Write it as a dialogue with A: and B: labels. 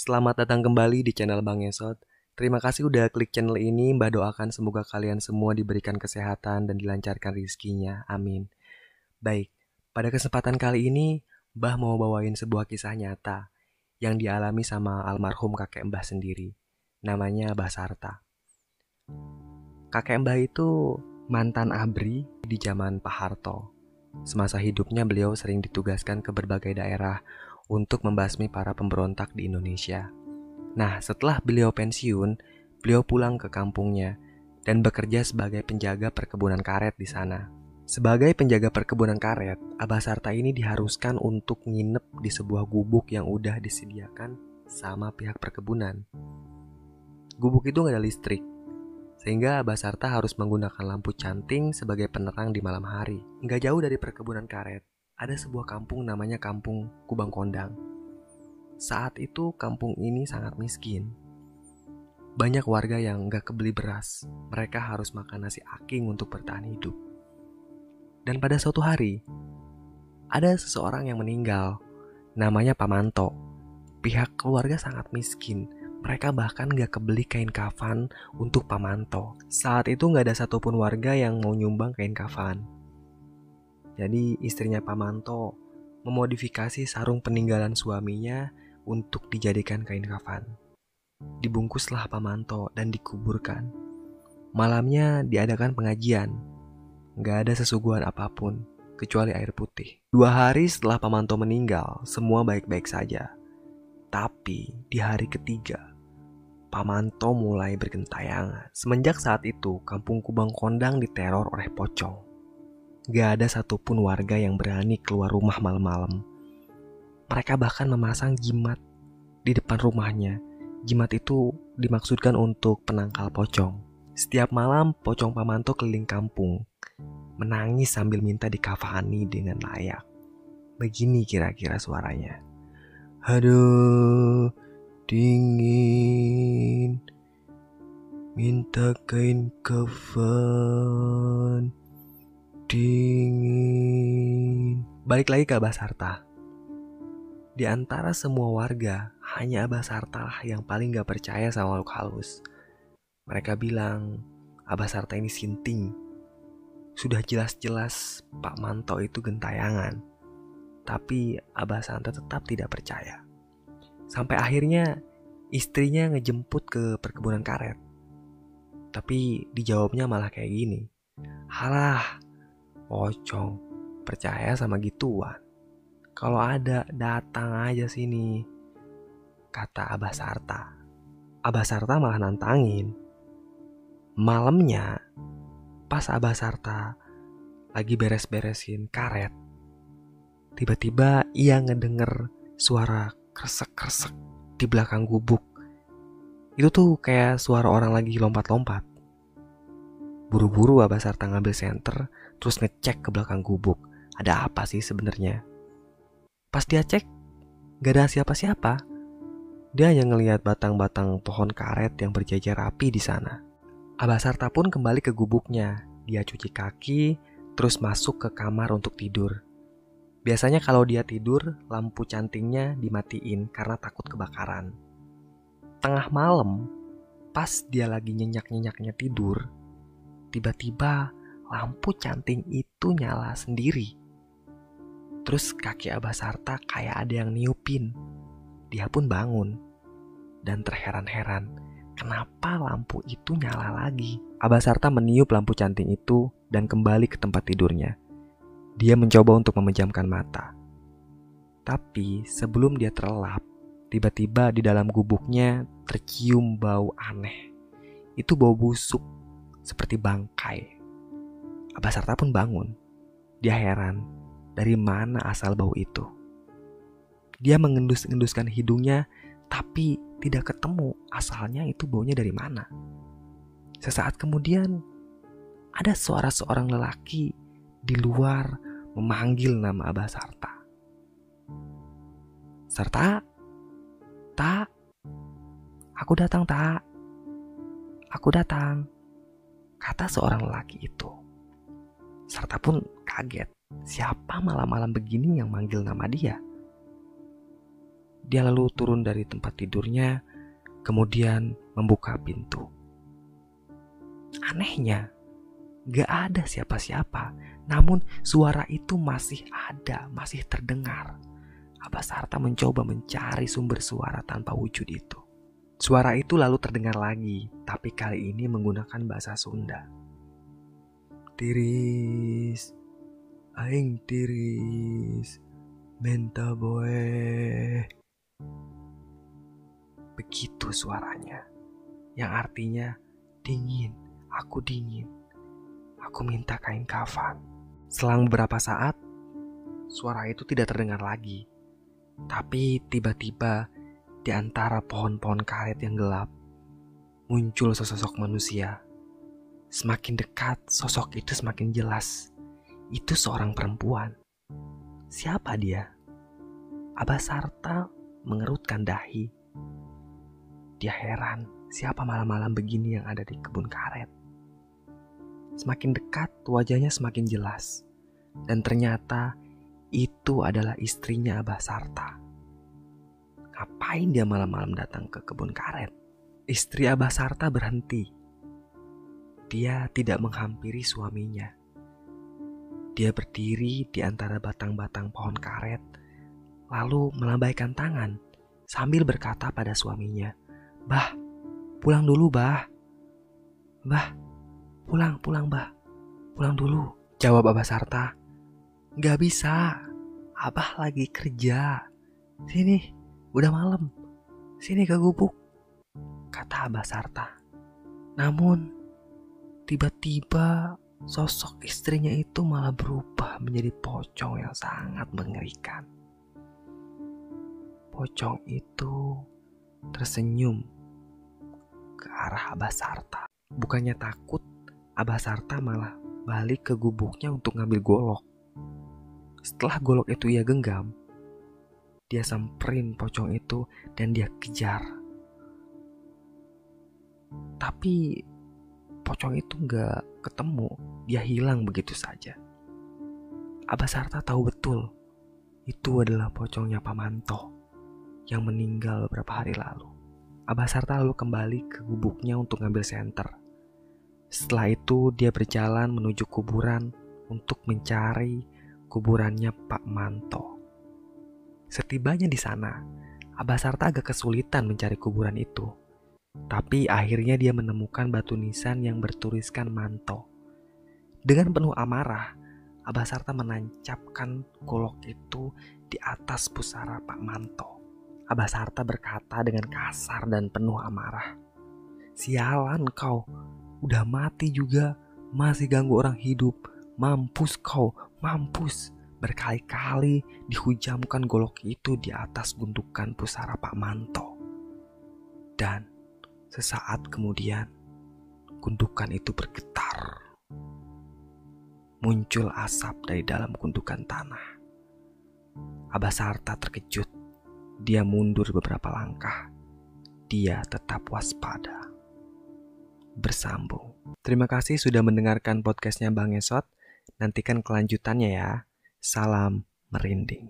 A: Selamat datang kembali di channel Bang Esot. Terima kasih udah klik channel ini. Mbah doakan semoga kalian semua diberikan kesehatan dan dilancarkan rezekinya. Amin. Baik, pada kesempatan kali ini Mbah mau bawain sebuah kisah nyata yang dialami sama almarhum kakek Mbah sendiri. Namanya Mbah Sarta. Kakek Mbah itu mantan ABRI di zaman Pak Harto. Semasa hidupnya beliau sering ditugaskan ke berbagai daerah untuk membasmi para pemberontak di Indonesia. Nah, setelah beliau pensiun, beliau pulang ke kampungnya dan bekerja sebagai penjaga perkebunan karet di sana. Sebagai penjaga perkebunan karet, Abah Sarta ini diharuskan untuk nginep di sebuah gubuk yang udah disediakan sama pihak perkebunan. Gubuk itu nggak ada listrik, sehingga Abah Sarta harus menggunakan lampu canting sebagai penerang di malam hari. Nggak jauh dari perkebunan karet, ada sebuah kampung namanya Kampung Kubang Kondang. Saat itu kampung ini sangat miskin. Banyak warga yang nggak kebeli beras. Mereka harus makan nasi aking untuk bertahan hidup. Dan pada suatu hari, ada seseorang yang meninggal. Namanya Pak Manto. Pihak keluarga sangat miskin. Mereka bahkan nggak kebeli kain kafan untuk Pak Manto. Saat itu nggak ada satupun warga yang mau nyumbang kain kafan. Jadi istrinya Pak Manto memodifikasi sarung peninggalan suaminya untuk dijadikan kain kafan. Dibungkuslah Pak Manto dan dikuburkan. Malamnya diadakan pengajian. Gak ada sesuguhan apapun kecuali air putih. 2 hari setelah Pak Manto meninggal, semua baik-baik saja. Tapi di hari ketiga, Pak Manto mulai bergentayangan. Semenjak saat itu, Kampung Kubang Kondang diteror oleh pocong. Gak ada satupun warga yang berani keluar rumah malam-malam. Mereka bahkan memasang jimat di depan rumahnya. Jimat itu dimaksudkan untuk penangkal pocong. Setiap malam pocong Pak Manto keliling kampung, menangis sambil minta dikafani dengan layak. Begini kira-kira suaranya. Aduh, dingin, minta kain kafan, dingin. Balik lagi ke Abah Sarta. Di antara semua warga, hanya Abah Sarta lah yang paling gak percaya sama makhluk halus. Mereka bilang, Abah Sarta ini sinting. Sudah jelas-jelas Pak Manto itu gentayangan. Tapi Abah Sarta tetap tidak percaya. Sampai akhirnya istrinya ngejemput ke perkebunan karet. Tapi dijawabnya malah kayak gini. Halah, pocong, percaya sama gituan. Kalau ada, datang aja sini, kata Abah Sarta. Abah Sarta malah nantangin. Malamnya, pas Abah Sarta lagi beres-beresin karet, tiba-tiba ia ngedenger suara kresek-kresek di belakang gubuk. Itu tuh kayak suara orang lagi lompat-lompat. Buru-buru Abah Sarta ngambil senter, terus ngecek ke belakang gubuk. Ada apa sih sebenarnya? Pas dia cek, gak ada siapa-siapa. Dia hanya ngelihat batang-batang pohon karet yang berjajar rapi di sana. Abah Sarta pun kembali ke gubuknya. Dia cuci kaki, terus masuk ke kamar untuk tidur. Biasanya kalau dia tidur, lampu cantingnya dimatiin karena takut kebakaran. Tengah malam, pas dia lagi nyenyak-nyenyaknya tidur, tiba-tiba lampu canting itu nyala sendiri. Terus kaki Abah Sarta kayak ada yang niupin. Dia pun bangun dan terheran-heran, kenapa lampu itu nyala lagi? Abah Sarta meniup lampu canting itu dan kembali ke tempat tidurnya. Dia mencoba untuk memejamkan mata. Tapi sebelum dia terlelap, tiba-tiba di dalam gubuknya tercium bau aneh. Itu bau busuk, seperti bangkai. Abah Sarta pun bangun. Dia heran, dari mana asal bau itu? Dia mengendus-enduskan hidungnya, tapi tidak ketemu asalnya itu baunya dari mana. Sesaat kemudian, ada suara seorang lelaki di luar memanggil nama Abah Sarta. Sarta, tak, aku datang tak, aku datang, kata seorang lelaki itu. Sarta pun kaget. Siapa malam-malam begini yang manggil nama dia? Dia lalu turun dari tempat tidurnya, kemudian membuka pintu. Anehnya, gak ada siapa-siapa, namun suara itu masih ada, masih terdengar. Abah Sarta mencoba mencari sumber suara tanpa wujud itu. Suara itu lalu terdengar lagi, tapi kali ini menggunakan bahasa Sunda. Tiris, aing tiris, menta boe. Begitu suaranya, yang artinya dingin, aku dingin, aku minta kain kafan. Selang beberapa saat, suara itu tidak terdengar lagi. Tapi tiba-tiba di antara pohon-pohon karet yang gelap, muncul sesosok manusia. Semakin dekat, sosok itu semakin jelas. Itu seorang perempuan. Siapa dia? Abah Sarta mengerutkan dahi. Dia heran, siapa malam-malam begini yang ada di kebun karet. Semakin dekat, wajahnya semakin jelas. Dan ternyata itu adalah istrinya Abah Sarta. Ngapain dia malam-malam datang ke kebun karet? Istri Abah Sarta berhenti. Dia tidak menghampiri suaminya. Dia berdiri di antara batang-batang pohon karet, lalu melambaikan tangan sambil berkata pada suaminya, "Bah, pulang dulu, Bah. Bah, pulang, Bah. Pulang dulu." Jawab Abah Sarta, "Gak bisa, Abah lagi kerja. Sini, udah malam. Sini ke gubuk," kata Abah Sarta. Namun, tiba-tiba sosok istrinya itu malah berubah menjadi pocong yang sangat mengerikan. Pocong itu tersenyum ke arah Abah Sarta. Bukannya takut, Abah Sarta malah balik ke gubuknya untuk ngambil golok. Setelah golok itu ia genggam, dia samperin pocong itu dan dia kejar. Tapi pocong itu gak ketemu, dia hilang begitu saja. Abah Sarta tahu betul itu adalah pocongnya Pak Manto yang meninggal beberapa hari lalu. Abah Sarta lalu kembali ke gubuknya untuk ngambil senter. Setelah itu dia berjalan menuju kuburan untuk mencari kuburannya Pak Manto. Setibanya di sana, Abah Sarta agak kesulitan mencari kuburan itu. Tapi akhirnya dia menemukan batu nisan yang bertuliskan Manto. Dengan penuh amarah, Abah Sarta menancapkan golok itu di atas pusara Pak Manto. Abah Sarta berkata dengan kasar dan penuh amarah, "Sialan kau, udah mati juga, masih ganggu orang hidup. Mampus kau, mampus." Berkali-kali dihujamkan golok itu di atas gundukan pusara Pak Manto. Dan sesaat kemudian, gundukan itu bergetar. Muncul asap dari dalam gundukan tanah. Abah Sarta terkejut. Dia mundur beberapa langkah. Dia tetap waspada. Bersambung. Terima kasih sudah mendengarkan podcastnya Bang Esot. Nantikan kelanjutannya ya. Salam merinding.